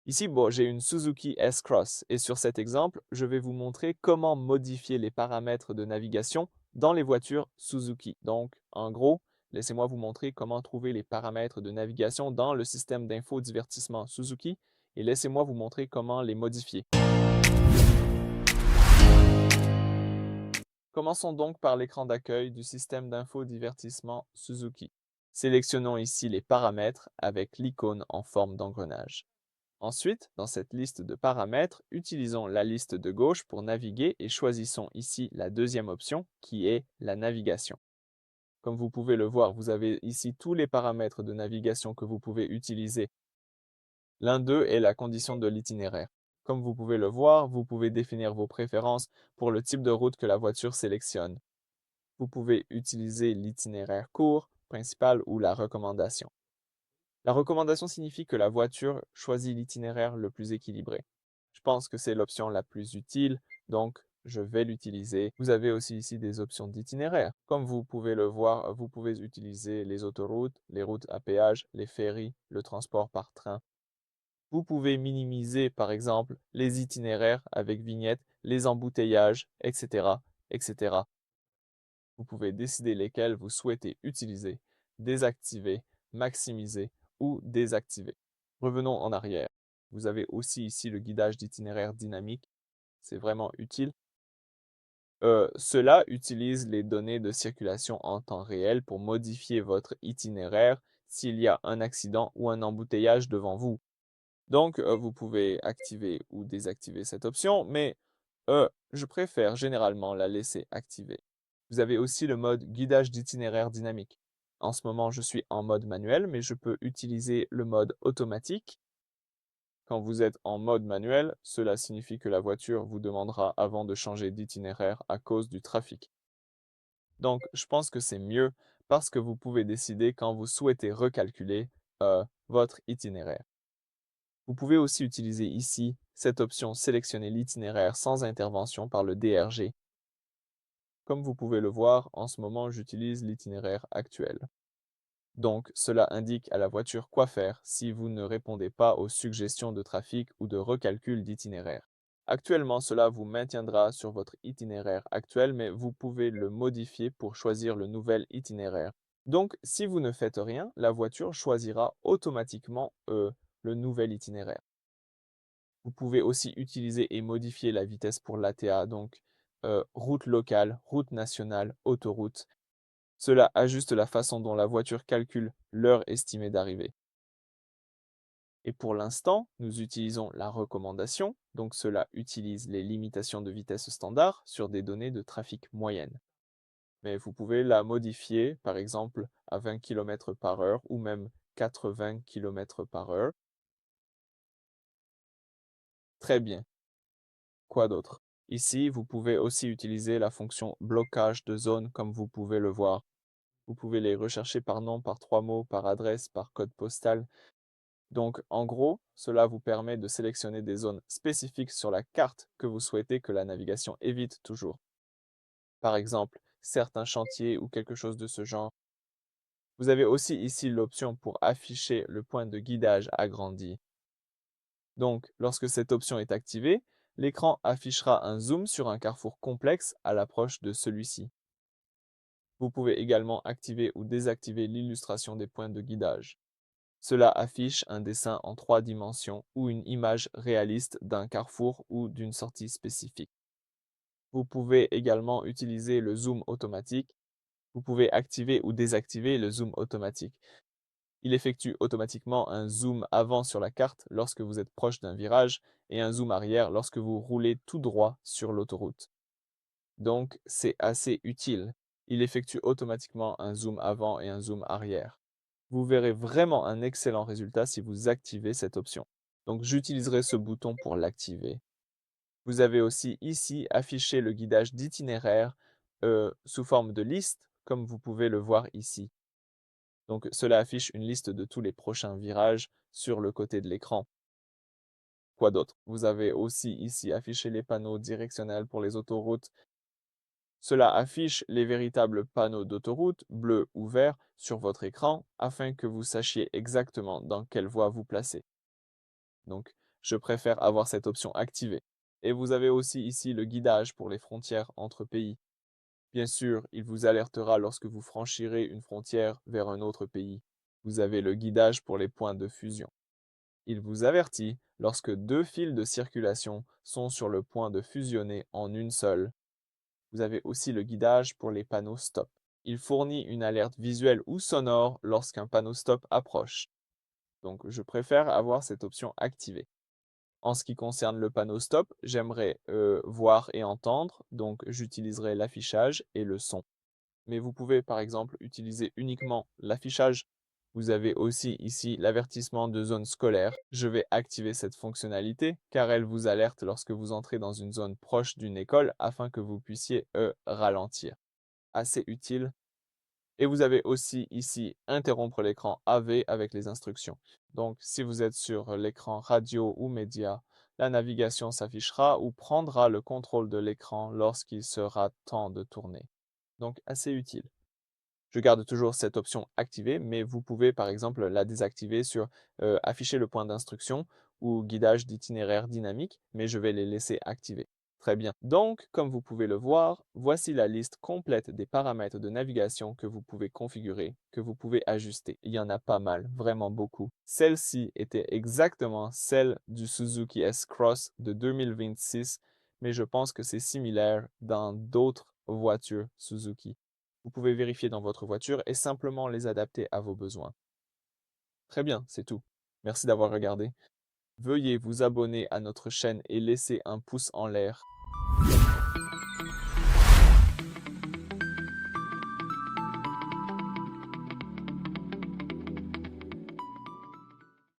Ici, bon, j'ai une Suzuki S-Cross et sur cet exemple, je vais vous montrer comment modifier les paramètres de navigation dans les voitures Suzuki. Donc, en gros, laissez-moi vous montrer comment trouver les paramètres de navigation dans le système d'infodivertissement Suzuki et laissez-moi vous montrer comment les modifier. Commençons donc par l'écran d'accueil du système d'infodivertissement Suzuki. Sélectionnons ici les paramètres avec l'icône en forme d'engrenage. Ensuite, dans cette liste de paramètres, utilisons la liste de gauche pour naviguer et choisissons ici la deuxième option qui est la navigation. Comme vous pouvez le voir, vous avez ici tous les paramètres de navigation que vous pouvez utiliser. L'un d'eux est la condition de l'itinéraire. Comme vous pouvez le voir, vous pouvez définir vos préférences pour le type de route que la voiture sélectionne. Vous pouvez utiliser l'itinéraire court, principal ou la recommandation. La recommandation signifie que la voiture choisit l'itinéraire le plus équilibré. Je pense que c'est l'option la plus utile, donc je vais l'utiliser. Vous avez aussi ici des options d'itinéraire. Comme vous pouvez le voir, vous pouvez utiliser les autoroutes, les routes à péage, les ferries, le transport par train. Vous pouvez minimiser, par exemple, les itinéraires avec vignettes, les embouteillages, etc., etc. Vous pouvez décider lesquels vous souhaitez utiliser, désactiver, maximiser ou désactiver. Revenons en arrière. Vous avez aussi ici le guidage d'itinéraire dynamique. C'est vraiment utile. Cela utilise les données de circulation en temps réel pour modifier votre itinéraire s'il y a un accident ou un embouteillage devant vous. Donc, vous pouvez activer ou désactiver cette option, mais je préfère généralement la laisser activée. Vous avez aussi le mode guidage d'itinéraire dynamique. En ce moment, je suis en mode manuel, mais je peux utiliser le mode automatique. Quand vous êtes en mode manuel, cela signifie que la voiture vous demandera avant de changer d'itinéraire à cause du trafic. Donc, je pense que c'est mieux parce que vous pouvez décider quand vous souhaitez recalculer votre itinéraire. Vous pouvez aussi utiliser ici cette option sélectionner l'itinéraire sans intervention par le DRG. Comme vous pouvez le voir, en ce moment, j'utilise l'itinéraire actuel. Donc, cela indique à la voiture quoi faire si vous ne répondez pas aux suggestions de trafic ou de recalcul d'itinéraire. Actuellement, cela vous maintiendra sur votre itinéraire actuel, mais vous pouvez le modifier pour choisir le nouvel itinéraire. Donc, si vous ne faites rien, la voiture choisira automatiquement le nouvel itinéraire. Vous pouvez aussi utiliser et modifier la vitesse pour l'ATA, donc route locale, route nationale, autoroute. Cela ajuste la façon dont la voiture calcule l'heure estimée d'arrivée. Et pour l'instant, nous utilisons la recommandation, donc cela utilise les limitations de vitesse standard sur des données de trafic moyenne. Mais vous pouvez la modifier, par exemple, à 20 km par heure ou même 80 km par heure. Très bien. Quoi d'autre? Ici, vous pouvez aussi utiliser la fonction blocage de zone comme vous pouvez le voir. Vous pouvez les rechercher par nom, par trois mots, par adresse, par code postal. Donc, en gros, cela vous permet de sélectionner des zones spécifiques sur la carte que vous souhaitez que la navigation évite toujours. Par exemple, certains chantiers ou quelque chose de ce genre. Vous avez aussi ici l'option pour afficher le point de guidage agrandi. Donc, lorsque cette option est activée, l'écran affichera un zoom sur un carrefour complexe à l'approche de celui-ci. Vous pouvez également activer ou désactiver l'illustration des points de guidage. Cela affiche un dessin en 3 dimensions ou une image réaliste d'un carrefour ou d'une sortie spécifique. Vous pouvez également utiliser le zoom automatique. Vous pouvez activer ou désactiver le zoom automatique. Il effectue automatiquement un zoom avant sur la carte lorsque vous êtes proche d'un virage et un zoom arrière lorsque vous roulez tout droit sur l'autoroute. Donc, c'est assez utile. Il effectue automatiquement un zoom avant et un zoom arrière. Vous verrez vraiment un excellent résultat si vous activez cette option. Donc, j'utiliserai ce bouton pour l'activer. Vous avez aussi ici affiché le guidage d'itinéraire sous forme de liste, comme vous pouvez le voir ici. Donc, cela affiche une liste de tous les prochains virages sur le côté de l'écran. Quoi d'autre? Vous avez aussi ici affiché les panneaux directionnels pour les autoroutes. Cela affiche les véritables panneaux d'autoroute, bleu ou vert, sur votre écran afin que vous sachiez exactement dans quelle voie vous placez. Donc, Je préfère avoir cette option activée. Et vous avez aussi ici le guidage pour les frontières entre pays. Bien sûr, il vous alertera lorsque vous franchirez une frontière vers un autre pays. Vous avez le guidage pour les points de fusion. Il vous avertit lorsque deux fils de circulation sont sur le point de fusionner en une seule. Vous avez aussi le guidage pour les panneaux stop. Il fournit une alerte visuelle ou sonore lorsqu'un panneau stop approche. Donc je préfère avoir cette option activée. En ce qui concerne le panneau stop, j'aimerais voir et entendre, donc j'utiliserai l'affichage et le son. Mais vous pouvez par exemple utiliser uniquement l'affichage. Vous avez aussi ici l'avertissement de zone scolaire. Je vais activer cette fonctionnalité car elle vous alerte lorsque vous entrez dans une zone proche d'une école afin que vous puissiez ralentir. Assez utile. Et vous avez aussi ici interrompre l'écran AV avec les instructions. Donc si vous êtes sur l'écran radio ou média, la navigation s'affichera ou prendra le contrôle de l'écran lorsqu'il sera temps de tourner. Donc assez utile. Je garde toujours cette option activée, mais vous pouvez par exemple la désactiver sur afficher le point d'instruction ou guidage d'itinéraire dynamique, mais je vais les laisser activés. Très bien. Donc, comme vous pouvez le voir, voici la liste complète des paramètres de navigation que vous pouvez configurer, que vous pouvez ajuster. Il y en a pas mal, vraiment beaucoup. Celle-ci était exactement celle du Suzuki S-Cross de 2026, mais je pense que c'est similaire dans d'autres voitures Suzuki. Vous pouvez vérifier dans votre voiture et simplement les adapter à vos besoins. Très bien, c'est tout. Merci d'avoir regardé. Veuillez vous abonner à notre chaîne et laisser un pouce en l'air.